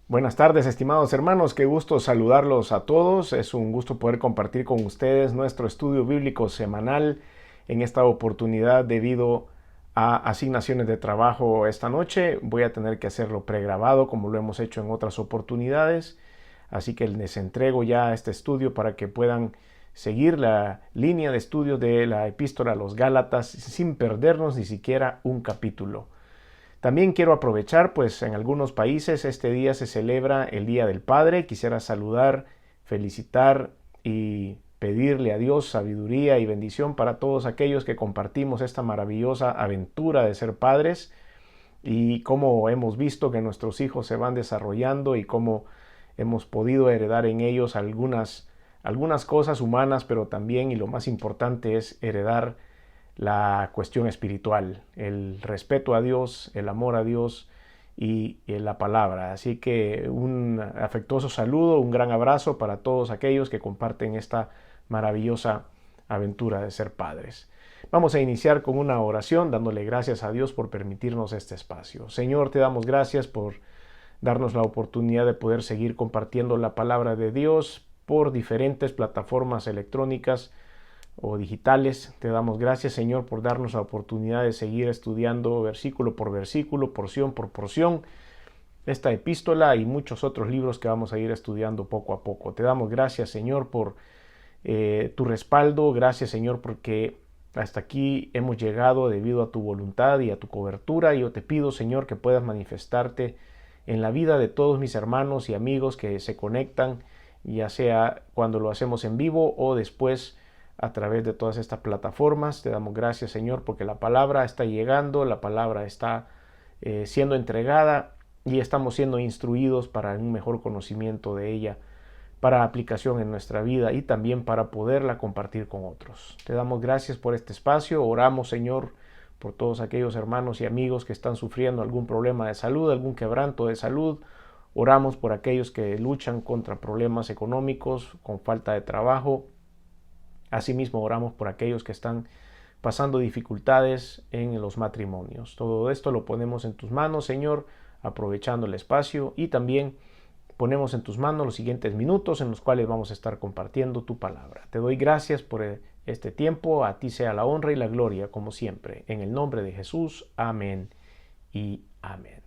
Buenas tardes, estimados hermanos, qué gusto saludarlos a todos. Es un gusto poder compartir con ustedes nuestro estudio bíblico semanal en esta oportunidad debido a asignaciones de trabajo esta noche. Voy a tener que hacerlo pregrabado como lo hemos hecho en otras oportunidades, así que les entrego ya este estudio para que puedan seguir la línea de estudio de la epístola a los Gálatas sin perdernos ni siquiera un capítulo. También quiero aprovechar, pues en algunos países este día se celebra el Día del Padre. Quisiera saludar, felicitar y pedirle a Dios sabiduría y bendición para todos aquellos que compartimos esta maravillosa aventura de ser padres y cómo hemos visto que nuestros hijos se van desarrollando y cómo hemos podido heredar en ellos algunas cosas humanas, pero también, y lo más importante, es heredar la cuestión espiritual, el respeto a Dios, el amor a Dios y la palabra. Así que un afectuoso saludo, un gran abrazo para todos aquellos que comparten esta maravillosa aventura de ser padres. Vamos a iniciar con una oración dándole gracias a Dios por permitirnos este espacio. Señor, te damos gracias por darnos la oportunidad de poder seguir compartiendo la palabra de Dios por diferentes plataformas electrónicas o digitales. Te damos gracias, Señor, por darnos la oportunidad de seguir estudiando versículo por versículo, porción por porción, esta epístola y muchos otros libros que vamos a ir estudiando poco a poco. Te damos gracias, Señor, por tu respaldo. Gracias, Señor, porque hasta aquí hemos llegado debido a tu voluntad y a tu cobertura. Y yo te pido, Señor, que puedas manifestarte en la vida de todos mis hermanos y amigos que se conectan, ya sea cuando lo hacemos en vivo o después a través de todas estas plataformas. Te damos gracias, Señor, porque la palabra está llegando, la palabra está siendo entregada y estamos siendo instruidos para un mejor conocimiento de ella, para aplicación en nuestra vida y también para poderla compartir con otros. Te damos gracias por este espacio. Oramos, Señor, por todos aquellos hermanos y amigos que están sufriendo algún problema de salud, algún quebranto de salud. Oramos por aquellos que luchan contra problemas económicos, con falta de trabajo. Asimismo, oramos por aquellos que están pasando dificultades en los matrimonios. Todo esto lo ponemos en tus manos, Señor, aprovechando el espacio, y también ponemos en tus manos los siguientes minutos en los cuales vamos a estar compartiendo tu palabra. Te doy gracias por este tiempo. A ti sea la honra y la gloria, como siempre. En el nombre de Jesús. Amén y amén.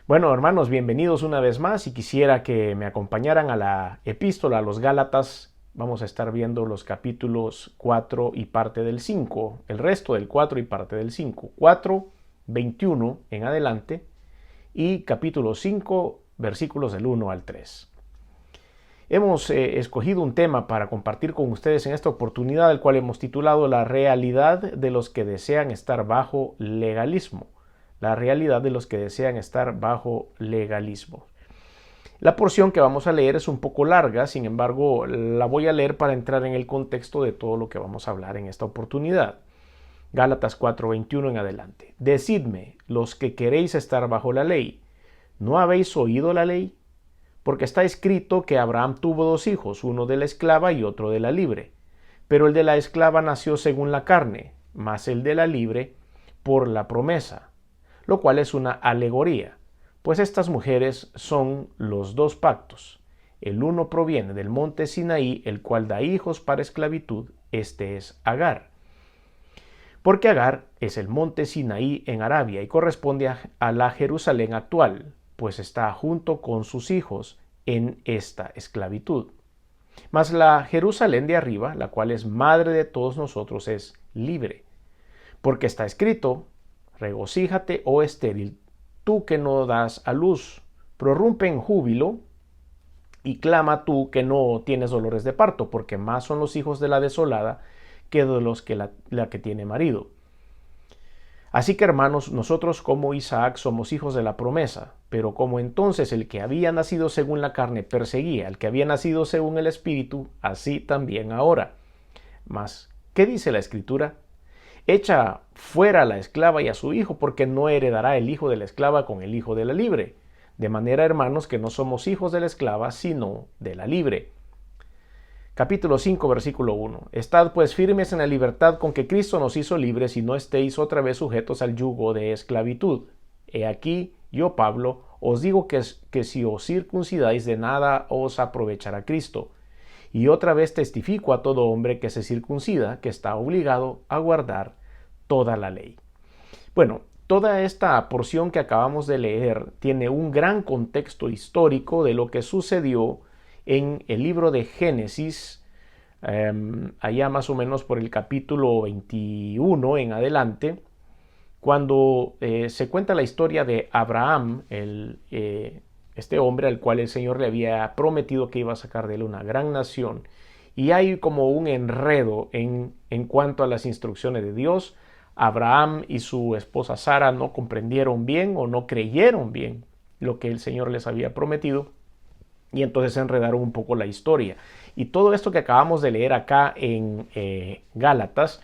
Bueno, hermanos, bienvenidos una vez más y quisiera que me acompañaran a la epístola a los Gálatas. Vamos a estar viendo los capítulos 4 y parte del 5, el resto del 4 y parte del 5, 4, 21 en adelante, y capítulo 5, versículos del 1 al 3. Hemos escogido un tema para compartir con ustedes en esta oportunidad, el cual hemos titulado La realidad de los que desean estar bajo legalismo. La realidad de los que desean estar bajo legalismo. La porción que vamos a leer es un poco larga, sin embargo, la voy a leer para entrar en el contexto de todo lo que vamos a hablar en esta oportunidad. Gálatas 4:21 en adelante. Decidme, los que queréis estar bajo la ley, ¿no habéis oído la ley? Porque está escrito que Abraham tuvo dos hijos, uno de la esclava y otro de la libre. Pero el de la esclava nació según la carne, mas el de la libre por la promesa, lo cual es una alegoría. Pues estas mujeres son los dos pactos. El uno proviene del monte Sinaí, el cual da hijos para esclavitud, este es Agar. Porque Agar es el monte Sinaí en Arabia y corresponde a la Jerusalén actual, pues está junto con sus hijos en esta esclavitud. Mas la Jerusalén de arriba, la cual es madre de todos nosotros, es libre. Porque está escrito, regocíjate, oh estéril, tú que no das a luz, prorrumpe en júbilo y clama tú que no tienes dolores de parto, porque más son los hijos de la desolada que de los que la que tiene marido. Así que, hermanos, nosotros como Isaac somos hijos de la promesa, pero como entonces el que había nacido según la carne perseguía al que había nacido según el Espíritu, así también ahora. Mas, ¿qué dice la Escritura? Echa fuera a la esclava y a su hijo, porque no heredará el hijo de la esclava con el hijo de la libre. De manera, hermanos, que no somos hijos de la esclava, sino de la libre. Capítulo 5, versículo 1. Estad pues firmes en la libertad con que Cristo nos hizo libres, y no estéis otra vez sujetos al yugo de esclavitud. He aquí, yo, Pablo, os digo que si os circuncidáis, de nada os aprovechará Cristo. Y otra vez testifico a todo hombre que se circuncida, que está obligado a guardar toda la ley. Bueno, toda esta porción que acabamos de leer tiene un gran contexto histórico de lo que sucedió en el libro de Génesis, allá más o menos por el capítulo 21 en adelante, cuando se cuenta la historia de Abraham, este hombre al cual el Señor le había prometido que iba a sacar de él una gran nación. Y hay como un enredo en cuanto a las instrucciones de Dios. Abraham y su esposa Sara no comprendieron bien o no creyeron bien lo que el Señor les había prometido, y entonces se enredaron un poco la historia. Y todo esto que acabamos de leer acá en Gálatas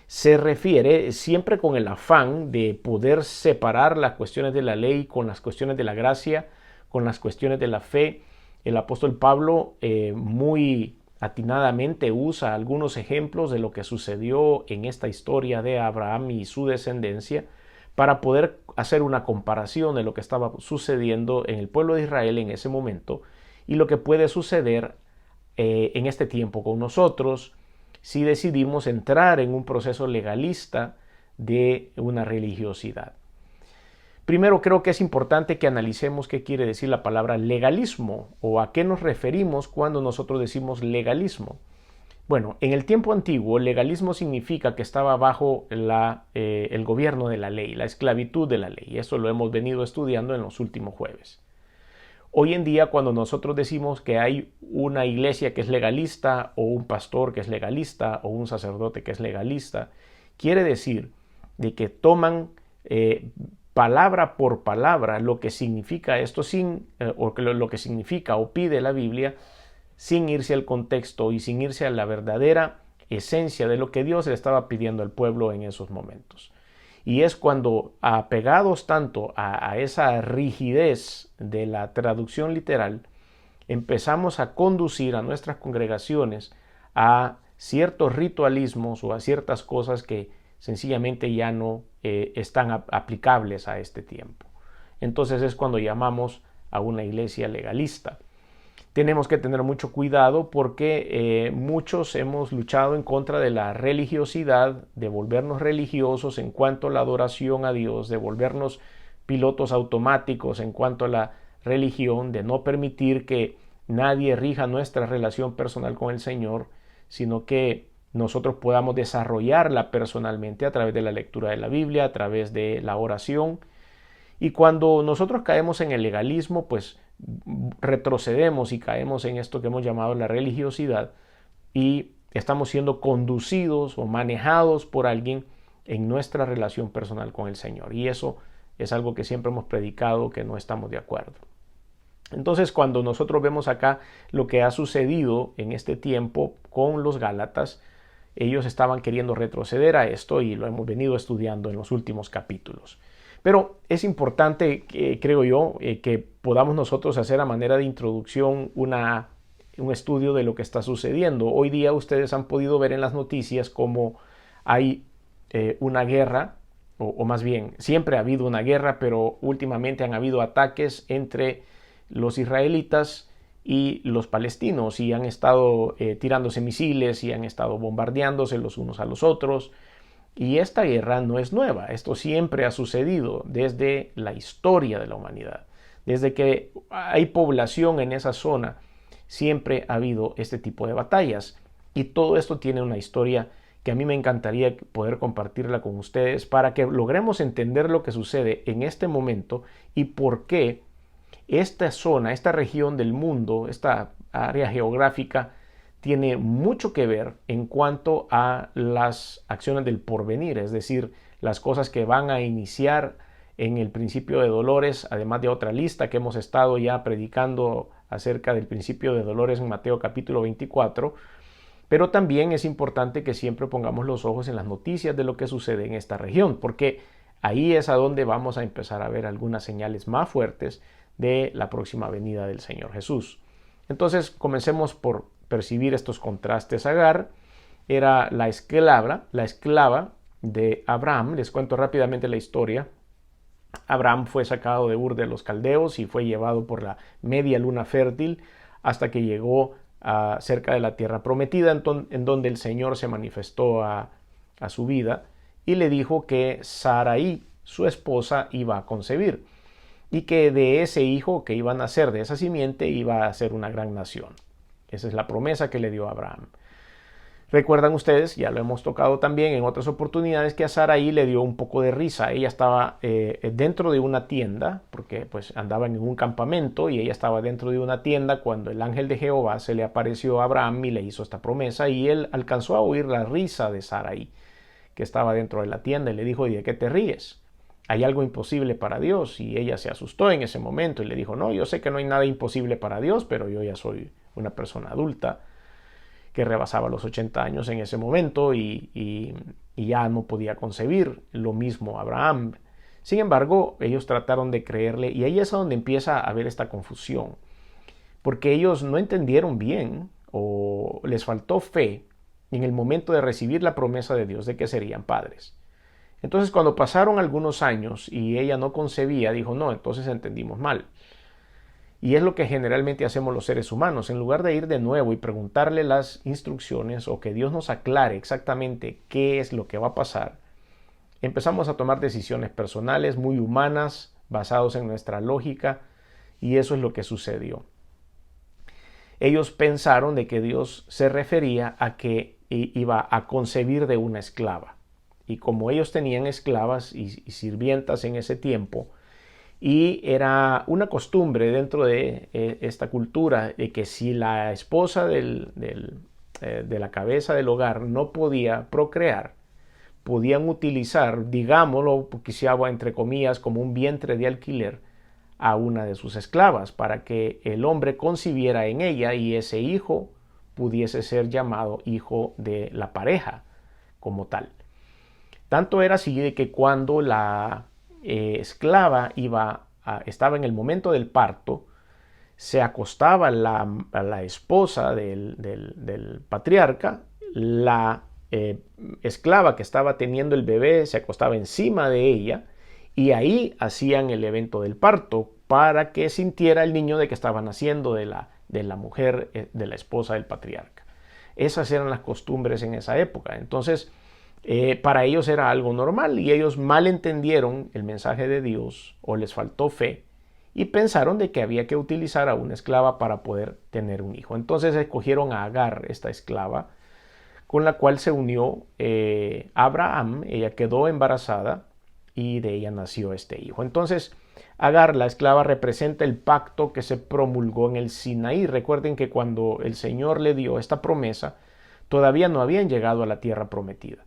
se refiere siempre con el afán de poder separar las cuestiones de la ley con las cuestiones de la gracia, con las cuestiones de la fe. El apóstol Pablo muy atinadamente usa algunos ejemplos de lo que sucedió en esta historia de Abraham y su descendencia para poder hacer una comparación de lo que estaba sucediendo en el pueblo de Israel en ese momento y lo que puede suceder en este tiempo con nosotros si decidimos entrar en un proceso legalista de una religiosidad. Primero, creo que es importante que analicemos qué quiere decir la palabra legalismo o a qué nos referimos cuando nosotros decimos legalismo. Bueno, en el tiempo antiguo, legalismo significa que estaba bajo el gobierno de la ley, la esclavitud de la ley. Eso lo hemos venido estudiando en los últimos jueves. Hoy en día, cuando nosotros decimos que hay una iglesia que es legalista, o un pastor que es legalista, o un sacerdote que es legalista, quiere decir de que toman palabra por palabra lo que significa esto o lo que significa o pide la Biblia, sin irse al contexto y sin irse a la verdadera esencia de lo que Dios le estaba pidiendo al pueblo en esos momentos. Y es cuando, apegados tanto a esa rigidez de la traducción literal, empezamos a conducir a nuestras congregaciones a ciertos ritualismos o a ciertas cosas que sencillamente ya no están aplicables a este tiempo. Entonces es cuando llamamos a una iglesia legalista. Tenemos que tener mucho cuidado porque muchos hemos luchado en contra de la religiosidad, de volvernos religiosos en cuanto a la adoración a Dios, de volvernos pilotos automáticos en cuanto a la religión, de no permitir que nadie rija nuestra relación personal con el Señor, sino que nosotros podamos desarrollarla personalmente a través de la lectura de la Biblia, a través de la oración. Y cuando nosotros caemos en el legalismo, pues retrocedemos y caemos en esto que hemos llamado la religiosidad y estamos siendo conducidos o manejados por alguien en nuestra relación personal con el Señor. Y eso es algo que siempre hemos predicado, que no estamos de acuerdo. Entonces, cuando nosotros vemos acá lo que ha sucedido en este tiempo con los Gálatas, ellos estaban queriendo retroceder a esto y lo hemos venido estudiando en los últimos capítulos. Pero es importante, creo yo, que podamos nosotros hacer a manera de introducción un estudio de lo que está sucediendo. Hoy día ustedes han podido ver en las noticias cómo hay una guerra, o más bien, siempre ha habido una guerra, pero últimamente han habido ataques entre los israelitas y los palestinos, y han estado tirándose misiles y han estado bombardeándose los unos a los otros. Y esta guerra no es nueva, esto siempre ha sucedido desde la historia de la humanidad. Desde que hay población en esa zona, siempre ha habido este tipo de batallas. Y todo esto tiene una historia que a mí me encantaría poder compartirla con ustedes para que logremos entender lo que sucede en este momento y por qué esta zona, esta región del mundo, esta área geográfica, tiene mucho que ver en cuanto a las acciones del porvenir, es decir, las cosas que van a iniciar en el principio de dolores, además de otra lista que hemos estado ya predicando acerca del principio de dolores en Mateo capítulo 24, pero también es importante que siempre pongamos los ojos en las noticias de lo que sucede en esta región, porque ahí es a donde vamos a empezar a ver algunas señales más fuertes de la próxima venida del Señor Jesús. Entonces, comencemos por percibir estos contrastes. Agar era la esclava de Abraham. Les cuento rápidamente la historia. Abraham fue sacado de Ur de los Caldeos y fue llevado por la media luna fértil hasta que llegó cerca de la tierra prometida, en donde el Señor se manifestó a su vida y le dijo que Sarai, su esposa, iba a concebir y que de ese hijo que iba a nacer, de esa simiente, iba a ser una gran nación. Esa es la promesa que le dio a Abraham. Recuerdan ustedes, ya lo hemos tocado también en otras oportunidades, que a Sarai le dio un poco de risa. Ella estaba dentro de una tienda, porque pues andaban en un campamento y ella estaba dentro de una tienda cuando el ángel de Jehová se le apareció a Abraham y le hizo esta promesa, y él alcanzó a oír la risa de Sarai, que estaba dentro de la tienda, y le dijo: ¿y de qué te ríes? ¿Hay algo imposible para Dios? Y ella se asustó en ese momento y le dijo: no, yo sé que no hay nada imposible para Dios, pero yo ya soy una persona adulta que rebasaba los 80 años en ese momento y ya no podía concebir. Lo mismo Abraham. Sin embargo, ellos trataron de creerle, y ahí es donde empieza a haber esta confusión, porque ellos no entendieron bien o les faltó fe en el momento de recibir la promesa de Dios de que serían padres. Entonces, cuando pasaron algunos años y ella no concebía, dijo: no, entonces entendimos mal. Y es lo que generalmente hacemos los seres humanos. En lugar de ir de nuevo y preguntarle las instrucciones o que Dios nos aclare exactamente qué es lo que va a pasar, empezamos a tomar decisiones personales muy humanas, basados en nuestra lógica, y eso es lo que sucedió. Ellos pensaron de que Dios se refería a que iba a concebir de una esclava. Y como ellos tenían esclavas y sirvientas en ese tiempo, y era una costumbre dentro de esta cultura de que si la esposa de la cabeza del hogar no podía procrear, podían utilizar, digámoslo, porque se habla entre comillas, como un vientre de alquiler a una de sus esclavas, para que el hombre concibiera en ella y ese hijo pudiese ser llamado hijo de la pareja como tal. Tanto era así de que cuando la esclava estaba en el momento del parto, se acostaba la esposa del patriarca, la esclava que estaba teniendo el bebé se acostaba encima de ella, y ahí hacían el evento del parto para que sintiera el niño de que estaba naciendo de la mujer, de la esposa del patriarca. Esas eran las costumbres en esa época. Entonces, para ellos era algo normal, y ellos mal entendieron el mensaje de Dios o les faltó fe y pensaron de que había que utilizar a una esclava para poder tener un hijo. Entonces escogieron a Agar, esta esclava, con la cual se unió Abraham. Ella quedó embarazada y de ella nació este hijo. Entonces, Agar, la esclava, representa el pacto que se promulgó en el Sinaí. Recuerden que cuando el Señor le dio esta promesa, todavía no habían llegado a la tierra prometida.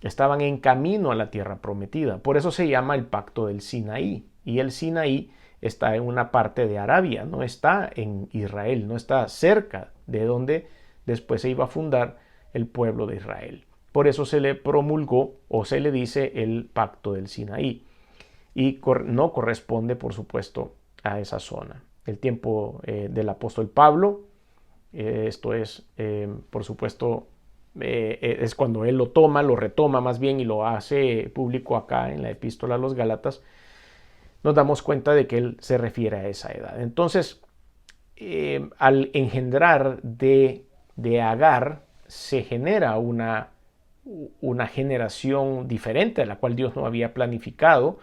Estaban en camino a la tierra prometida. Por eso se llama el pacto del Sinaí. Y el Sinaí está en una parte de Arabia, no está en Israel, no está cerca de donde después se iba a fundar el pueblo de Israel. Por eso se le promulgó o se le dice el pacto del Sinaí. Y no corresponde, por supuesto, a esa zona. El tiempo del apóstol Pablo, esto es, por supuesto, es cuando él lo toma, lo retoma más bien y lo hace público acá en la epístola a los Gálatas. Nos damos cuenta de que él se refiere a esa edad. Entonces, al engendrar de Agar, se genera una generación diferente, a la cual Dios no había planificado.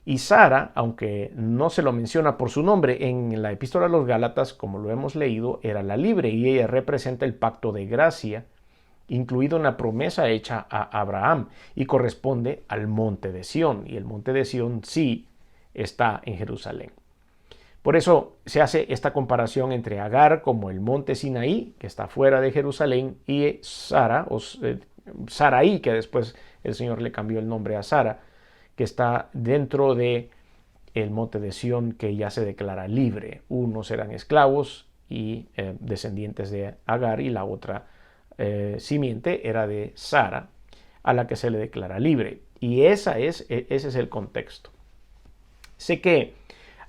Y Sara, aunque no se lo menciona por su nombre en la epístola a los Gálatas, como lo hemos leído, era la libre, y ella representa el pacto de gracia, incluido una promesa hecha a Abraham, y corresponde al monte de Sión, y el monte de Sión sí está en Jerusalén. Por eso se hace esta comparación entre Agar como el monte Sinaí, que está fuera de Jerusalén, y Sara, Sarai, que después el Señor le cambió el nombre a Sara, que está dentro de el monte de Sión, que ya se declara libre. Unos eran esclavos y descendientes de Agar, y la otra simiente era de Sara, a la que se le declara libre. Y ese es el contexto. Sé que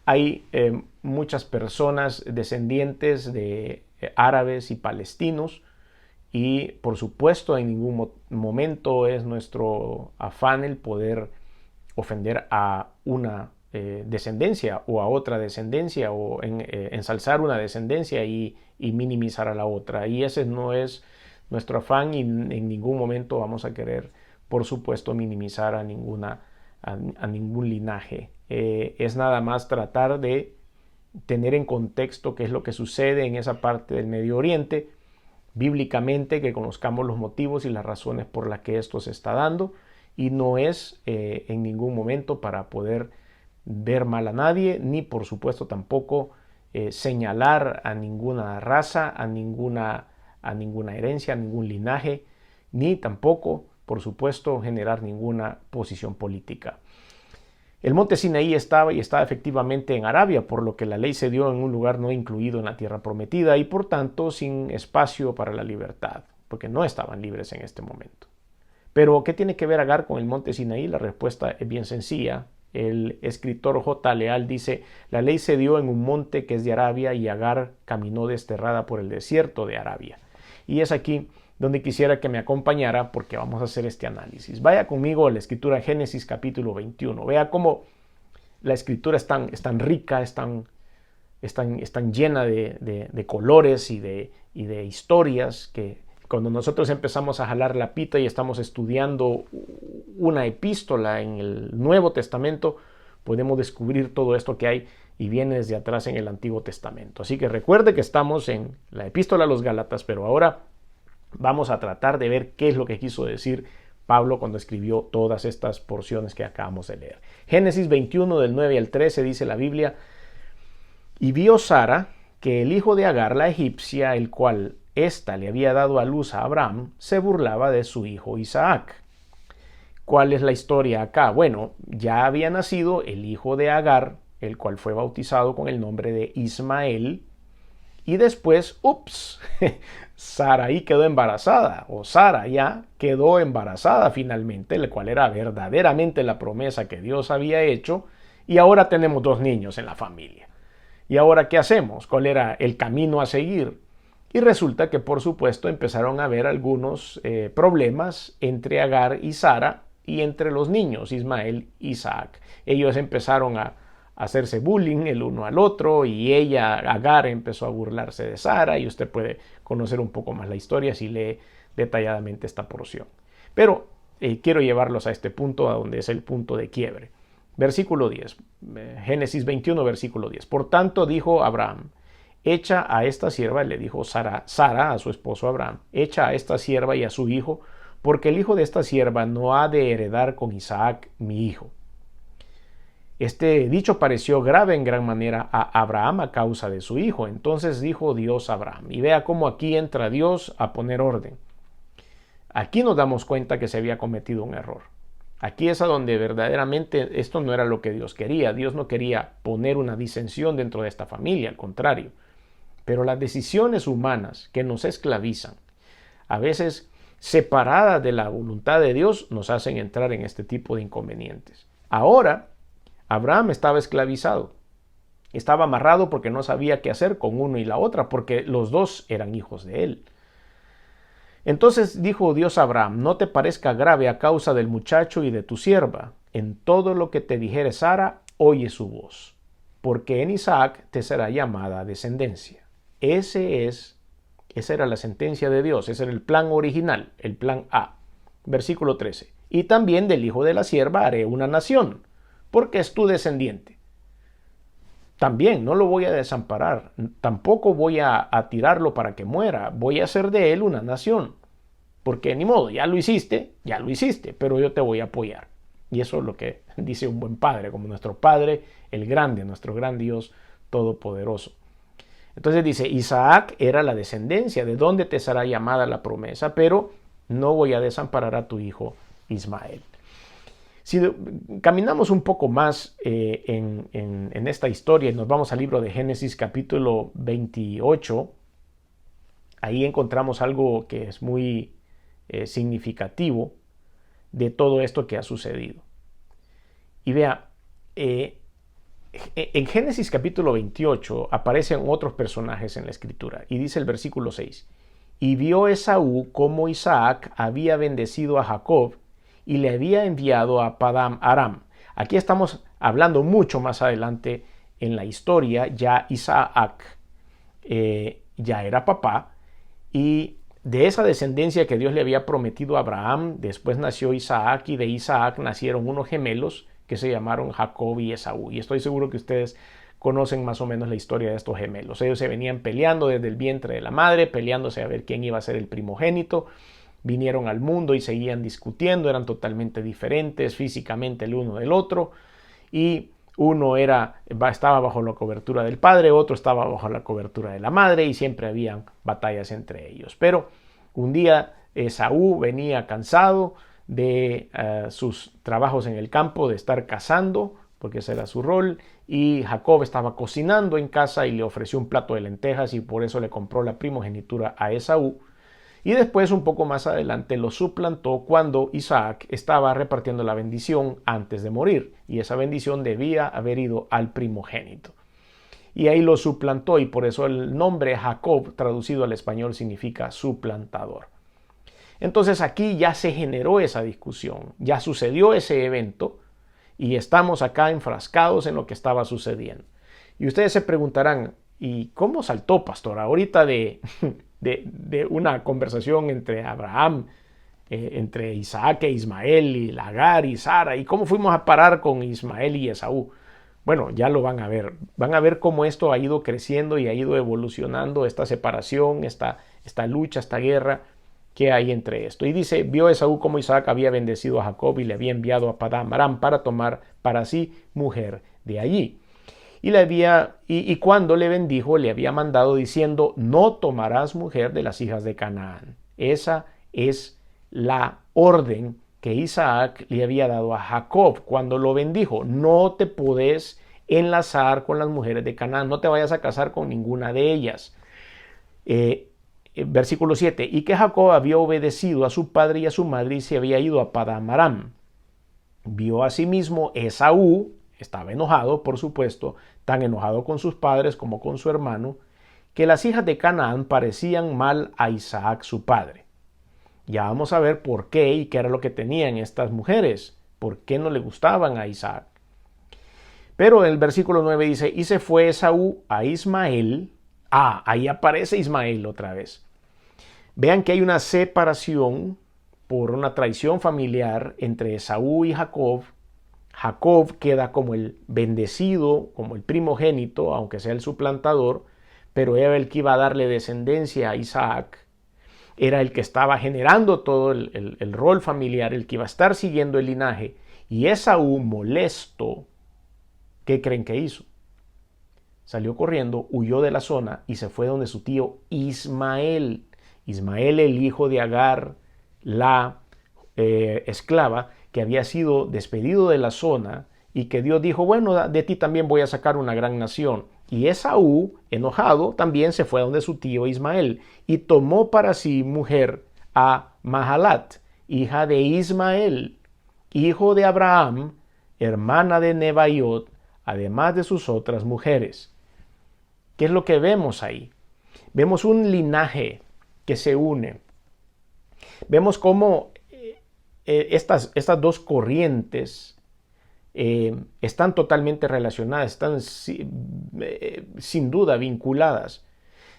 hay muchas personas descendientes de árabes y palestinos, y por supuesto en ningún momento es nuestro afán el poder ofender a una descendencia o a otra descendencia, o ensalzar una descendencia y minimizar a la otra. Y ese no es nuestro afán, y en ningún momento vamos a querer, por supuesto, minimizar a ningún linaje. Es nada más tratar de tener en contexto qué es lo que sucede en esa parte del Medio Oriente, bíblicamente, que conozcamos los motivos y las razones por las que esto se está dando, y no es en ningún momento para poder ver mal a nadie, ni por supuesto tampoco señalar a ninguna raza, a ninguna herencia, a ningún linaje, ni tampoco, por supuesto, generar ninguna posición política. El monte Sinaí estaba efectivamente en Arabia, por lo que la ley se dio en un lugar no incluido en la tierra prometida y por tanto sin espacio para la libertad, porque no estaban libres en este momento. Pero, ¿qué tiene que ver Agar con el monte Sinaí? La respuesta es bien sencilla. El escritor J. Leal dice: la ley se dio en un monte que es de Arabia y Agar caminó desterrada por el desierto de Arabia. Y es aquí donde quisiera que me acompañara, porque vamos a hacer este análisis. Vaya conmigo a la escritura Génesis capítulo 21. Vea cómo la escritura es tan rica, es tan llena de colores y de historias, que cuando nosotros empezamos a jalar la pita y estamos estudiando una epístola en el Nuevo Testamento, podemos descubrir todo esto que hay y viene desde atrás en el Antiguo Testamento. Así que recuerde que estamos en la epístola a los Gálatas, pero ahora vamos a tratar de ver qué es lo que quiso decir Pablo cuando escribió todas estas porciones que acabamos de leer. Génesis 21 del 9 al 13 dice la Biblia: y vio Sara que el hijo de Agar la egipcia, el cual ésta le había dado a luz a Abraham, se burlaba de su hijo Isaac. ¿Cuál es la historia acá? Bueno, ya había nacido el hijo de Agar, el cual fue bautizado con el nombre de Ismael, y después, Sarai quedó embarazada, o Sara ya quedó embarazada finalmente, la cual era verdaderamente la promesa que Dios había hecho, y ahora tenemos 2 niños en la familia. ¿Y ahora qué hacemos? ¿Cuál era el camino a seguir? Y resulta que, por supuesto, empezaron a haber algunos problemas entre Agar y Sara y entre los niños, Ismael y Isaac. Ellos empezaron a hacerse bullying el uno al otro, y Agar, empezó a burlarse de Sara, y usted puede conocer un poco más la historia si lee detalladamente esta porción. Pero quiero llevarlos a este punto, a donde es el punto de quiebre. Versículo 10, Génesis 21, versículo 10. Por tanto dijo Abraham: echa a esta sierva, le dijo Sara a su esposo Abraham, echa a esta sierva y a su hijo, porque el hijo de esta sierva no ha de heredar con Isaac mi hijo. Este dicho pareció grave en gran manera a Abraham a causa de su hijo. Entonces dijo Dios a Abraham, y vea cómo aquí entra Dios a poner orden. Aquí nos damos cuenta que se había cometido un error. Aquí es a donde verdaderamente esto no era lo que Dios quería. Dios no quería poner una disensión dentro de esta familia, al contrario. Pero las decisiones humanas que nos esclavizan, a veces separadas de la voluntad de Dios, nos hacen entrar en este tipo de inconvenientes. Ahora, Abraham estaba esclavizado. Estaba amarrado porque no sabía qué hacer con uno y la otra, porque los dos eran hijos de él. Entonces dijo Dios a Abraham: no te parezca grave a causa del muchacho y de tu sierva. En todo lo que te dijere Sara, oye su voz, porque en Isaac te será llamada descendencia. Esa era la sentencia de Dios, ese era el plan original, el plan A. Versículo 13. Y también del hijo de la sierva haré una nación, porque es tu descendiente. También no lo voy a desamparar, tampoco voy a tirarlo para que muera, voy a hacer de él una nación. Porque ni modo, ya lo hiciste, pero yo te voy a apoyar. Y eso es lo que dice un buen padre, como nuestro Padre, el grande, nuestro gran Dios todopoderoso. Entonces dice: Isaac era la descendencia, de donde te será llamada la promesa, pero no voy a desamparar a tu hijo Ismael. Si caminamos un poco más en esta historia y nos vamos al libro de Génesis capítulo 28, ahí encontramos algo que es muy significativo de todo esto que ha sucedido. Y vea, en Génesis capítulo 28 aparecen otros personajes en la escritura, y dice el versículo 6: y vio Esaú cómo Isaac había bendecido a Jacob y le había enviado a Padán Aram. Aquí estamos hablando mucho más adelante en la historia. Ya Isaac ya era papá, y de esa descendencia que Dios le había prometido a Abraham, después nació Isaac, y de Isaac nacieron unos gemelos que se llamaron Jacob y Esaú. Y estoy seguro que ustedes conocen más o menos la historia de estos gemelos. Ellos se venían peleando desde el vientre de la madre, peleándose a ver quién iba a ser el primogénito. Vinieron al mundo y seguían discutiendo, eran totalmente diferentes físicamente el uno del otro, y uno estaba bajo la cobertura del padre, otro estaba bajo la cobertura de la madre, y siempre habían batallas entre ellos. Pero un día Esaú venía cansado de sus trabajos en el campo, de estar cazando, porque ese era su rol, y Jacob estaba cocinando en casa y le ofreció un plato de lentejas, y por eso le compró la primogenitura a Esaú. Y después, un poco más adelante, lo suplantó cuando Isaac estaba repartiendo la bendición antes de morir, y esa bendición debía haber ido al primogénito. Y ahí lo suplantó, y por eso el nombre Jacob, traducido al español, significa suplantador. Entonces aquí ya se generó esa discusión, ya sucedió ese evento, y estamos acá enfrascados en lo que estaba sucediendo. Y ustedes se preguntarán, ¿y cómo saltó, pastor, ahorita de una conversación entre Abraham, entre Isaac e Ismael, y Agar y Sara, y cómo fuimos a parar con Ismael y Esaú? Bueno, ya lo van a ver. Van a ver cómo esto ha ido creciendo y ha ido evolucionando, esta separación, esta lucha, esta guerra que hay entre esto. Y dice, vio Esaú como Isaac había bendecido a Jacob y le había enviado a Padán Aram para tomar para sí mujer de allí. Y cuando le bendijo, le había mandado diciendo, no tomarás mujer de las hijas de Canaán. Esa es la orden que Isaac le había dado a Jacob cuando lo bendijo. No te podés enlazar con las mujeres de Canaán, no te vayas a casar con ninguna de ellas. Versículo 7, y que Jacob había obedecido a su padre y a su madre y se había ido a Padán Aram. Vio asimismo Esaú, estaba enojado, por supuesto, tan enojado con sus padres como con su hermano, que las hijas de Canaán parecían mal a Isaac su padre. Ya vamos a ver por qué y qué era lo que tenían estas mujeres, por qué no le gustaban a Isaac. Pero el versículo 9 dice, y se fue Esaú a Ismael. Ahí aparece Ismael otra vez. Vean que hay una separación por una traición familiar entre Esaú y Jacob. Jacob queda como el bendecido, como el primogénito, aunque sea el suplantador, pero era el que iba a darle descendencia a Isaac. Era el que estaba generando todo el rol familiar, el que iba a estar siguiendo el linaje. Y Esaú, molesto, ¿qué creen que hizo? Salió corriendo, huyó de la zona y se fue donde su tío Ismael. Ismael, el hijo de Agar, la esclava, que había sido despedido de la zona, y que Dios dijo, bueno, de ti también voy a sacar una gran nación. Y Esaú, enojado, también se fue donde su tío Ismael, y tomó para sí mujer a Mahalat, hija de Ismael, hijo de Abraham, hermana de Nebaiot, además de sus otras mujeres. ¿Qué es lo que vemos ahí? Vemos un linaje que se une. Vemos cómo estas dos corrientes están totalmente relacionadas, están sin duda vinculadas.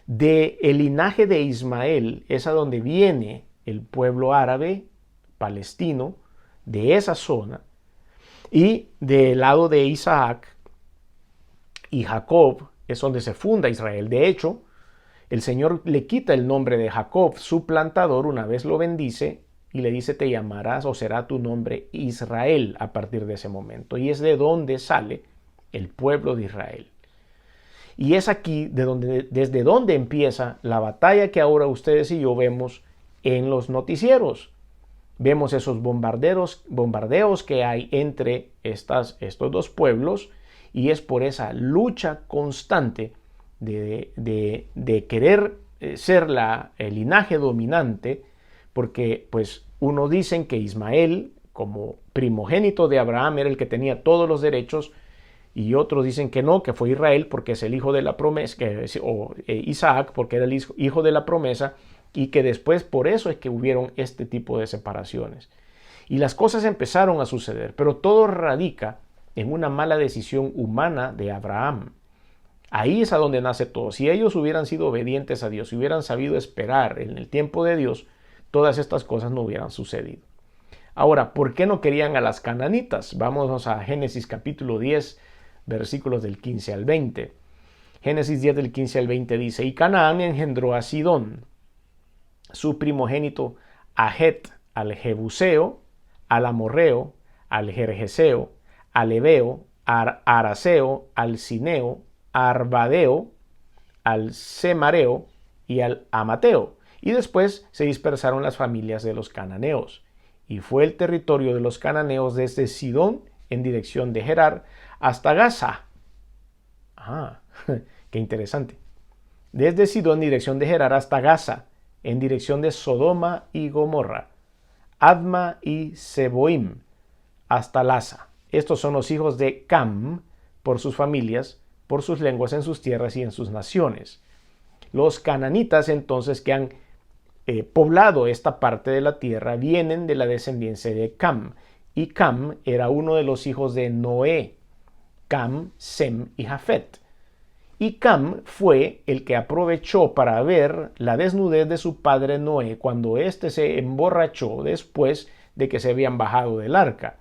De el linaje de Ismael es a donde viene el pueblo árabe, palestino, de esa zona, y del lado de Isaac y Jacob es donde se funda Israel. De hecho, el Señor le quita el nombre de Jacob, su plantador, una vez lo bendice, y le dice, te llamarás o será tu nombre Israel a partir de ese momento. Y es de donde sale el pueblo de Israel. Y es aquí desde donde empieza la batalla que ahora ustedes y yo vemos en los noticieros. Vemos esos bombardeos que hay entre estos dos pueblos, y es por esa lucha constante de querer ser el linaje dominante, porque pues unos dicen que Ismael, como primogénito de Abraham, era el que tenía todos los derechos, y otros dicen que no, que fue Israel porque es el hijo de la promesa, o Isaac porque era el hijo de la promesa, y que después por eso es que hubieron este tipo de separaciones. Y las cosas empezaron a suceder, pero todo radica en una mala decisión humana de Abraham. Ahí es a donde nace todo. Si ellos hubieran sido obedientes a Dios, si hubieran sabido esperar en el tiempo de Dios, todas estas cosas no hubieran sucedido. Ahora, ¿por qué no querían a las cananitas? Vamos a Génesis capítulo 10, versículos del 15 al 20. Génesis 10 del 15 al 20 dice, y Canaán engendró a Sidón, su primogénito, a Het, al Jebuseo, al Amorreo, al Gergeseo, al Ebeo, al Araseo, al Cineo, al Arbadeo, al Semareo y al Amateo. Y después se dispersaron las familias de los cananeos. Y fue el territorio de los cananeos desde Sidón en dirección de Gerar hasta Gaza. Ah, qué interesante. Desde Sidón en dirección de Gerar hasta Gaza, en dirección de Sodoma y Gomorra, Adma y Seboim, hasta Laza. Estos son los hijos de Cam, por sus familias, por sus lenguas en sus tierras y en sus naciones. Los cananitas entonces que han poblado esta parte de la tierra vienen de la descendencia de Cam, y Cam era uno de los hijos de Noé, Cam, Sem y Jafet. Y Cam fue el que aprovechó para ver la desnudez de su padre Noé cuando éste se emborrachó después de que se habían bajado del arca.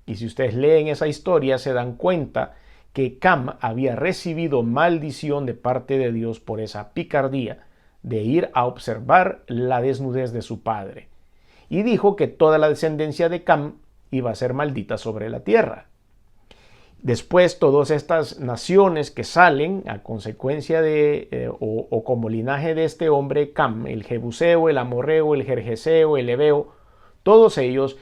Y si ustedes leen esa historia se dan cuenta que Cam había recibido maldición de parte de Dios por esa picardía de ir a observar la desnudez de su padre. Y dijo que toda la descendencia de Cam iba a ser maldita sobre la tierra. Después, todas estas naciones que salen a consecuencia de o como linaje de este hombre Cam, el Jebuseo, el Amorreo, el Gergeseo, el Ebeo, todos ellos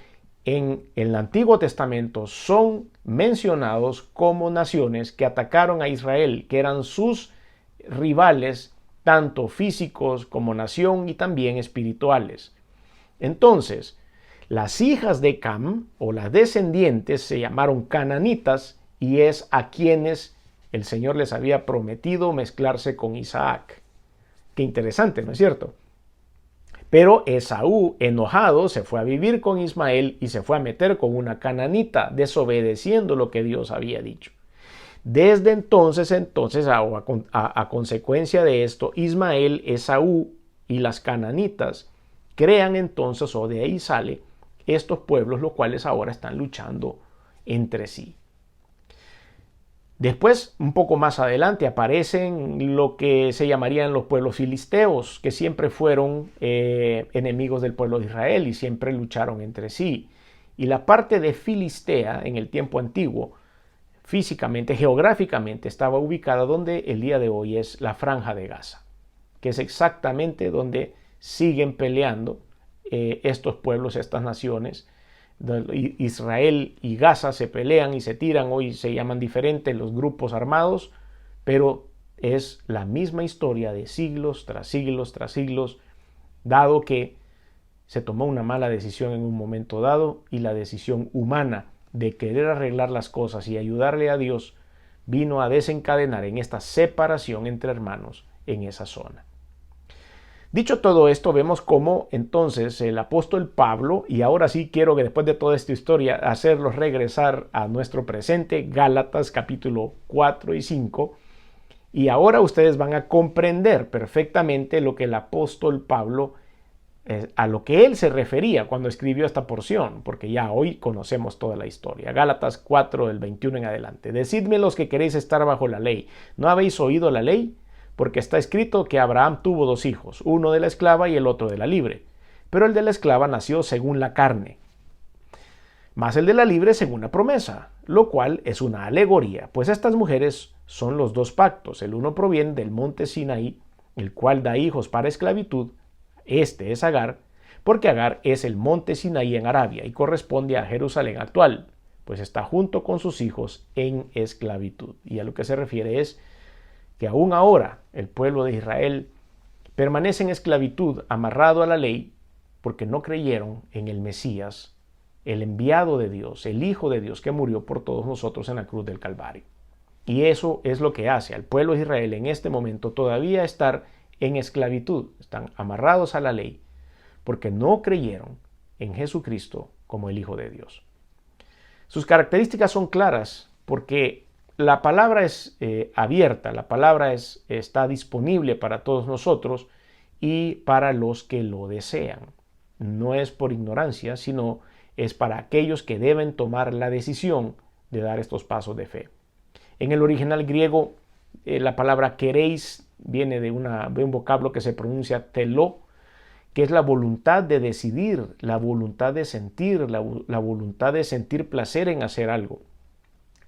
en el Antiguo Testamento son mencionados como naciones que atacaron a Israel, que eran sus rivales, tanto físicos como nación y también espirituales. Entonces, las hijas de Cam o las descendientes se llamaron cananitas y es a quienes el Señor les había prometido mezclarse con Isaac. Qué interesante, ¿no es cierto? Pero Esaú, enojado, se fue a vivir con Ismael y se fue a meter con una cananita, desobedeciendo lo que Dios había dicho. Desde entonces, a consecuencia de esto, Ismael, Esaú y las cananitas crean entonces, o de ahí sale, estos pueblos, los cuales ahora están luchando entre sí. Después, un poco más adelante, aparecen lo que se llamarían los pueblos filisteos, que siempre fueron enemigos del pueblo de Israel y siempre lucharon entre sí. Y la parte de Filistea, en el tiempo antiguo, físicamente, geográficamente, estaba ubicada donde el día de hoy es la Franja de Gaza, que es exactamente donde siguen peleando estos pueblos, estas naciones. Israel y Gaza se pelean y se tiran, hoy se llaman diferentes los grupos armados, pero es la misma historia de siglos tras siglos tras siglos, dado que se tomó una mala decisión en un momento dado y la decisión humana de querer arreglar las cosas y ayudarle a Dios vino a desencadenar en esta separación entre hermanos en esa zona. Dicho todo esto, vemos cómo entonces el apóstol Pablo, y ahora sí quiero que después de toda esta historia hacerlos regresar a nuestro presente, Gálatas capítulo 4 y 5, y ahora ustedes van a comprender perfectamente lo que el apóstol Pablo, a lo que él se refería cuando escribió esta porción, porque ya hoy conocemos toda la historia. Gálatas 4 del 21 en adelante. Decidme los que queréis estar bajo la ley, ¿no habéis oído la ley? Porque está escrito que Abraham tuvo dos hijos, uno de la esclava y el otro de la libre. Pero el de la esclava nació según la carne, más el de la libre según la promesa, lo cual es una alegoría, pues estas mujeres son los dos pactos. El uno proviene del monte Sinaí, el cual da hijos para esclavitud. Este es Agar, porque Agar es el monte Sinaí en Arabia y corresponde a Jerusalén actual, pues está junto con sus hijos en esclavitud. Y a lo que se refiere es que aún ahora el pueblo de Israel permanece en esclavitud, amarrado a la ley, porque no creyeron en el Mesías, el enviado de Dios, el Hijo de Dios que murió por todos nosotros en la cruz del Calvario. Y eso es lo que hace al pueblo de Israel en este momento todavía estar en esclavitud, están amarrados a la ley, porque no creyeron en Jesucristo como el Hijo de Dios. Sus características son claras porque la palabra es abierta, la palabra está disponible para todos nosotros y para los que lo desean. No es por ignorancia, sino es para aquellos que deben tomar la decisión de dar estos pasos de fe. En el original griego, la palabra queréis viene de un vocablo que se pronuncia telo, que es la voluntad de decidir, la voluntad de sentir, la voluntad de sentir placer en hacer algo.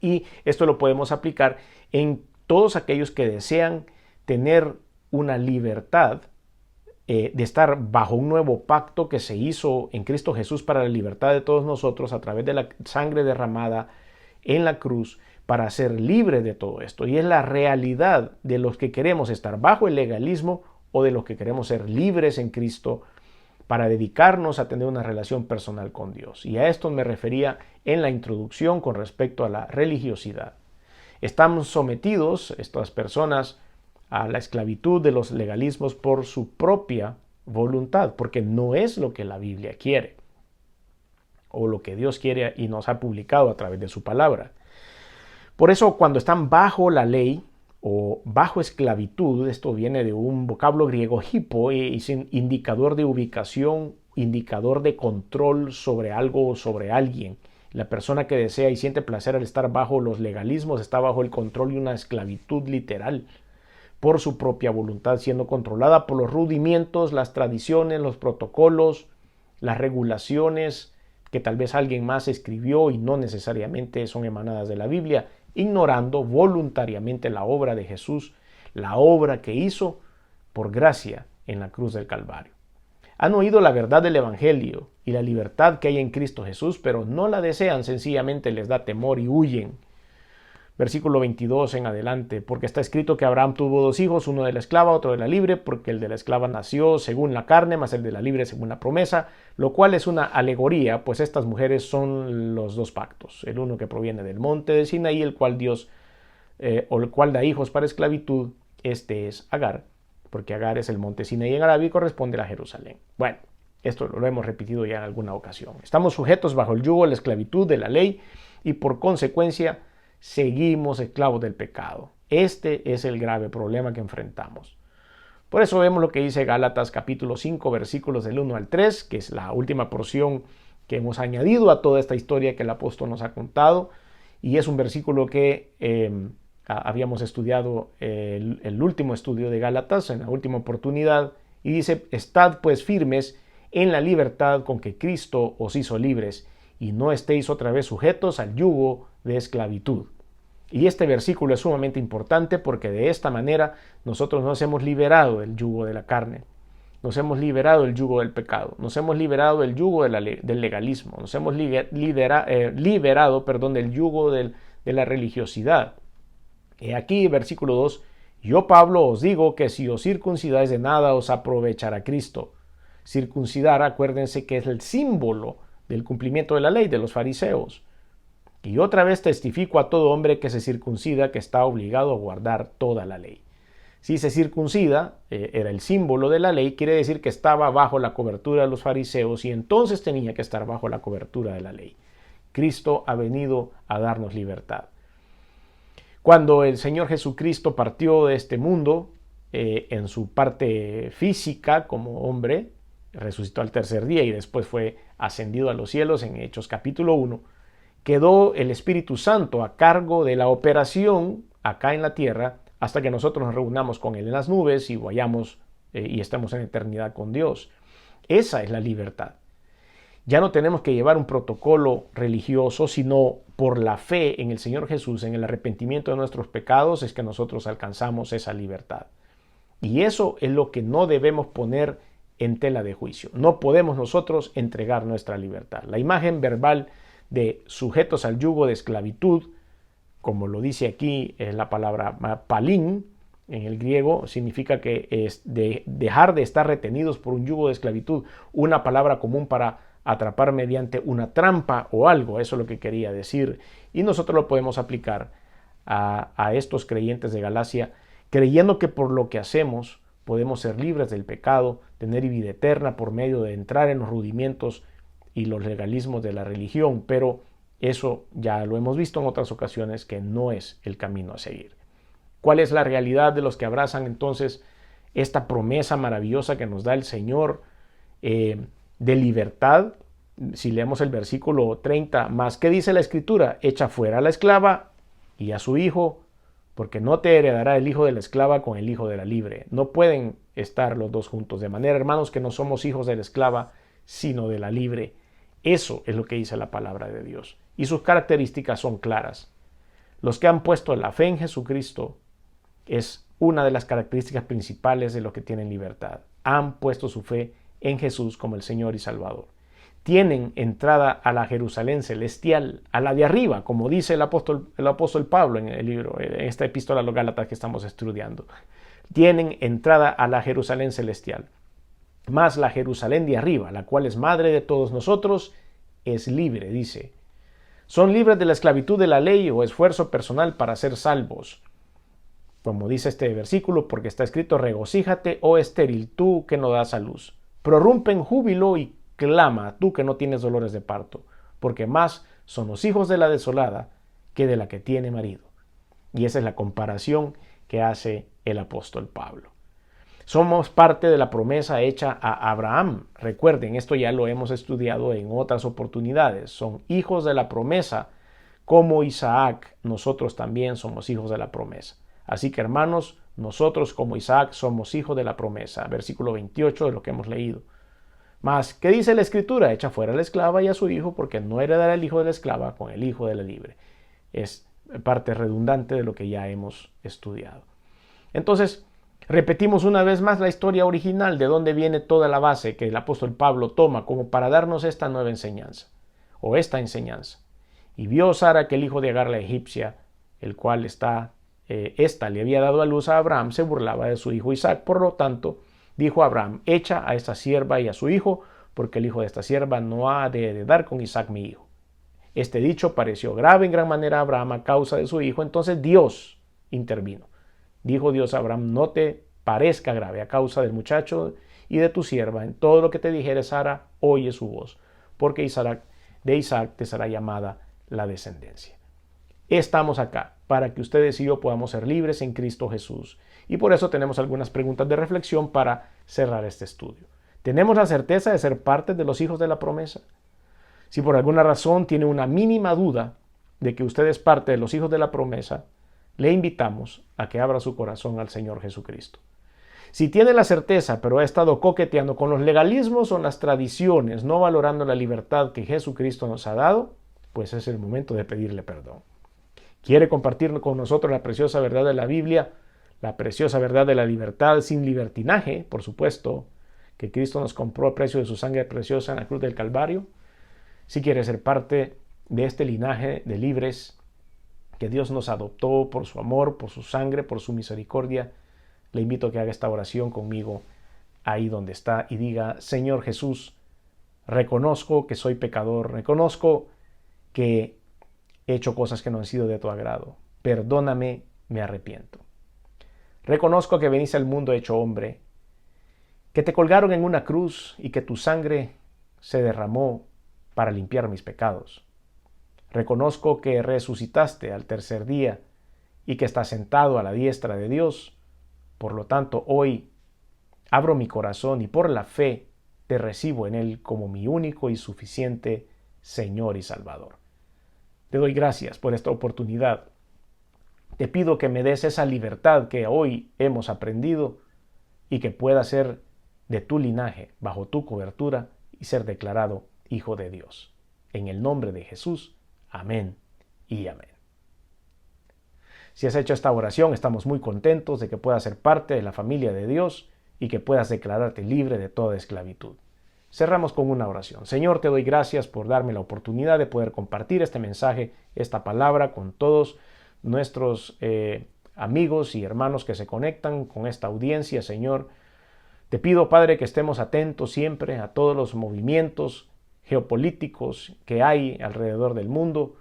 Y esto lo podemos aplicar en todos aquellos que desean tener una libertad de estar bajo un nuevo pacto que se hizo en Cristo Jesús para la libertad de todos nosotros a través de la sangre derramada en la cruz para ser libres de todo esto. Y es la realidad de los que queremos estar bajo el legalismo o de los que queremos ser libres en Cristo para dedicarnos a tener una relación personal con Dios. Y a esto me refería en la introducción con respecto a la religiosidad. Estamos sometidos, estas personas, a la esclavitud de los legalismos por su propia voluntad, porque no es lo que la Biblia quiere o lo que Dios quiere y nos ha publicado a través de su palabra. Por eso, cuando están bajo la ley o bajo esclavitud, esto viene de un vocablo griego hipo, es un indicador de ubicación, indicador de control sobre algo o sobre alguien. La persona que desea y siente placer al estar bajo los legalismos está bajo el control de una esclavitud literal, por su propia voluntad, siendo controlada por los rudimientos, las tradiciones, los protocolos, las regulaciones que tal vez alguien más escribió y no necesariamente son emanadas de la Biblia, ignorando voluntariamente la obra de Jesús, la obra que hizo por gracia en la cruz del Calvario. Han oído la verdad del Evangelio y la libertad que hay en Cristo Jesús, pero no la desean, sencillamente les da temor y huyen. Versículo 22 en adelante, porque está escrito que Abraham tuvo 2 hijos, uno de la esclava, otro de la libre, porque el de la esclava nació según la carne, mas el de la libre según la promesa, lo cual es una alegoría, pues estas mujeres son los 2 pactos, el uno que proviene del monte de Sinaí, el cual el cual da hijos para esclavitud, este es Agar, porque Agar es el monte Sinaí en árabe y corresponde a Jerusalén. Bueno, esto lo hemos repetido ya en alguna ocasión. Estamos sujetos bajo el yugo de la esclavitud de la ley y por consecuencia seguimos esclavos del pecado. Este es el grave problema que enfrentamos. Por eso vemos lo que dice Gálatas capítulo 5 versículos del 1 al 3, que es la última porción que hemos añadido a toda esta historia que el apóstol nos ha contado, y es un versículo que habíamos estudiado el último estudio de Gálatas en la última oportunidad, y dice: estad pues firmes en la libertad con que Cristo os hizo libres, y no estéis otra vez sujetos al yugo de esclavitud. Y este versículo es sumamente importante porque de esta manera nosotros nos hemos liberado del yugo de la carne, nos hemos liberado del yugo del pecado, nos hemos liberado del yugo del legalismo, nos hemos liberado del yugo de la religiosidad. Y aquí, versículo 2, yo Pablo os digo que si os circuncidáis de nada os aprovechará Cristo. Circuncidar, acuérdense que es el símbolo del cumplimiento de la ley de los fariseos. Y otra vez testifico a todo hombre que se circuncida que está obligado a guardar toda la ley. Si se circuncida, era el símbolo de la ley, quiere decir que estaba bajo la cobertura de los fariseos y entonces tenía que estar bajo la cobertura de la ley. Cristo ha venido a darnos libertad. Cuando el Señor Jesucristo partió de este mundo, en su parte física como hombre, resucitó al tercer día y después fue ascendido a los cielos en Hechos capítulo 1, quedó el Espíritu Santo a cargo de la operación acá en la tierra hasta que nosotros nos reunamos con Él en las nubes y vayamos y estemos en eternidad con Dios. Esa es la libertad. Ya no tenemos que llevar un protocolo religioso, sino por la fe en el Señor Jesús, en el arrepentimiento de nuestros pecados, es que nosotros alcanzamos esa libertad. Y eso es lo que no debemos poner en tela de juicio. No podemos nosotros entregar nuestra libertad. La imagen verbal de sujetos al yugo de esclavitud, como lo dice aquí la palabra palín en el griego, significa que es de dejar de estar retenidos por un yugo de esclavitud, una palabra común para atrapar mediante una trampa o algo, eso es lo que quería decir. Y nosotros lo podemos aplicar a estos creyentes de Galacia, creyendo que por lo que hacemos podemos ser libres del pecado, tener vida eterna por medio de entrar en los rudimentos y los legalismos de la religión, pero Eso ya lo hemos visto en otras ocasiones que no es el camino a seguir. ¿Cuál es la realidad de los que abrazan entonces esta promesa maravillosa que nos da el Señor de libertad? Si leemos el versículo 30, más, ¿qué dice la Escritura? Echa fuera a la esclava y a su hijo, porque no te heredará el hijo de la esclava con el hijo de la libre. No pueden estar los dos juntos. De manera, hermanos, que no somos hijos de la esclava, sino de la libre. Eso es lo que dice la palabra de Dios. Y sus características son claras. Los que han puesto la fe en Jesucristo es una de las características principales de los que tienen libertad. Han puesto su fe en Jesús como el Señor y Salvador. Tienen entrada a la Jerusalén celestial, a la de arriba, como dice el apóstol Pablo en el libro, en esta epístola a los Gálatas que estamos estudiando. Tienen entrada a la Jerusalén celestial. Más la Jerusalén de arriba, la cual es madre de todos nosotros, es libre, dice. Son libres de la esclavitud de la ley o esfuerzo personal para ser salvos. Como dice este versículo, porque está escrito, regocíjate, oh estéril, tú que no das a luz. Prorrumpe en júbilo y clama, tú que no tienes dolores de parto, porque más son los hijos de la desolada que de la que tiene marido. Y esa es la comparación que hace el apóstol Pablo. Somos parte de la promesa hecha a Abraham. Recuerden, esto ya lo hemos estudiado en otras oportunidades. Son hijos de la promesa, como Isaac, nosotros también somos hijos de la promesa. Así que, hermanos, nosotros como Isaac somos hijos de la promesa. Versículo 28 de lo que hemos leído. Mas, ¿qué dice la Escritura? Echa fuera a la esclava y a su hijo, porque no heredará el hijo de la esclava con el hijo de la libre. Es parte redundante de lo que ya hemos estudiado. Entonces, repetimos una vez más la historia original de dónde viene toda la base que el apóstol Pablo toma como para darnos esta nueva enseñanza, o esta enseñanza. Y vio Sara que el hijo de Agar la egipcia, el cual esta le había dado a luz a Abraham, se burlaba de su hijo Isaac. Por lo tanto, dijo Abraham, echa a esta sierva y a su hijo, porque el hijo de esta sierva no ha de heredar con Isaac mi hijo. Este dicho pareció grave en gran manera a Abraham a causa de su hijo, entonces Dios intervino. Dijo Dios a Abraham, no te parezca grave a causa del muchacho y de tu sierva, en todo lo que te dijere Sara, oye su voz, porque de Isaac te será llamada la descendencia. Estamos acá para que ustedes y yo podamos ser libres en Cristo Jesús. Y por eso tenemos algunas preguntas de reflexión para cerrar este estudio. ¿Tenemos la certeza de ser parte de los hijos de la promesa? Si por alguna razón tiene una mínima duda de que usted es parte de los hijos de la promesa, le invitamos a que abra su corazón al Señor Jesucristo. Si tiene la certeza, pero ha estado coqueteando con los legalismos o las tradiciones, no valorando la libertad que Jesucristo nos ha dado, pues es el momento de pedirle perdón. ¿Quiere compartir con nosotros la preciosa verdad de la Biblia? La preciosa verdad de la libertad sin libertinaje, por supuesto, que Cristo nos compró a precio de su sangre preciosa en la cruz del Calvario. Si quiere ser parte de este linaje de libres que Dios nos adoptó por su amor, por su sangre, por su misericordia, le invito a que haga esta oración conmigo ahí donde está y diga, Señor Jesús, reconozco que soy pecador, reconozco que he hecho cosas que no han sido de tu agrado. Perdóname, me arrepiento. Reconozco que veniste al mundo hecho hombre, que te colgaron en una cruz y que tu sangre se derramó para limpiar mis pecados. Reconozco que resucitaste al tercer día y que estás sentado a la diestra de Dios. Por lo tanto, hoy abro mi corazón y por la fe te recibo en Él como mi único y suficiente Señor y Salvador. Te doy gracias por esta oportunidad. Te pido que me des esa libertad que hoy hemos aprendido y que pueda ser de tu linaje, bajo tu cobertura y ser declarado Hijo de Dios. En el nombre de Jesús. Amén y amén. Si has hecho esta oración, estamos muy contentos de que puedas ser parte de la familia de Dios y que puedas declararte libre de toda esclavitud. Cerramos con una oración. Señor, te doy gracias por darme la oportunidad de poder compartir este mensaje, esta palabra con todos nuestros amigos y hermanos que se conectan con esta audiencia, Señor. Te pido, Padre, que estemos atentos siempre a todos los movimientos geopolíticos que hay alrededor del mundo,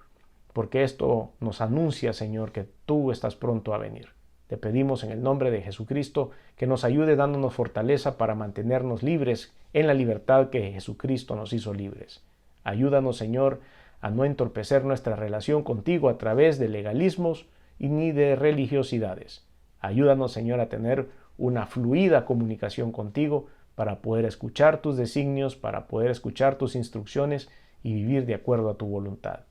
porque esto nos anuncia, Señor, que tú estás pronto a venir. Te pedimos en el nombre de Jesucristo que nos ayude dándonos fortaleza para mantenernos libres en la libertad que Jesucristo nos hizo libres. Ayúdanos, Señor, a no entorpecer nuestra relación contigo a través de legalismos y ni de religiosidades. Ayúdanos, Señor, a tener una fluida comunicación contigo para poder escuchar tus designios, para poder escuchar tus instrucciones y vivir de acuerdo a tu voluntad.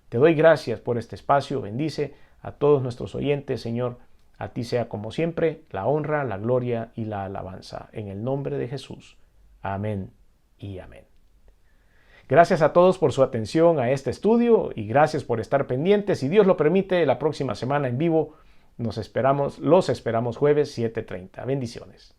Te doy gracias por este espacio. Bendice a todos nuestros oyentes, Señor. A ti sea como siempre la honra, la gloria y la alabanza. En el nombre de Jesús. Amén y amén. Gracias a todos por su atención a este estudio y gracias por estar pendientes. Si Dios lo permite, la próxima semana en vivo los esperamos jueves 7:30. Bendiciones.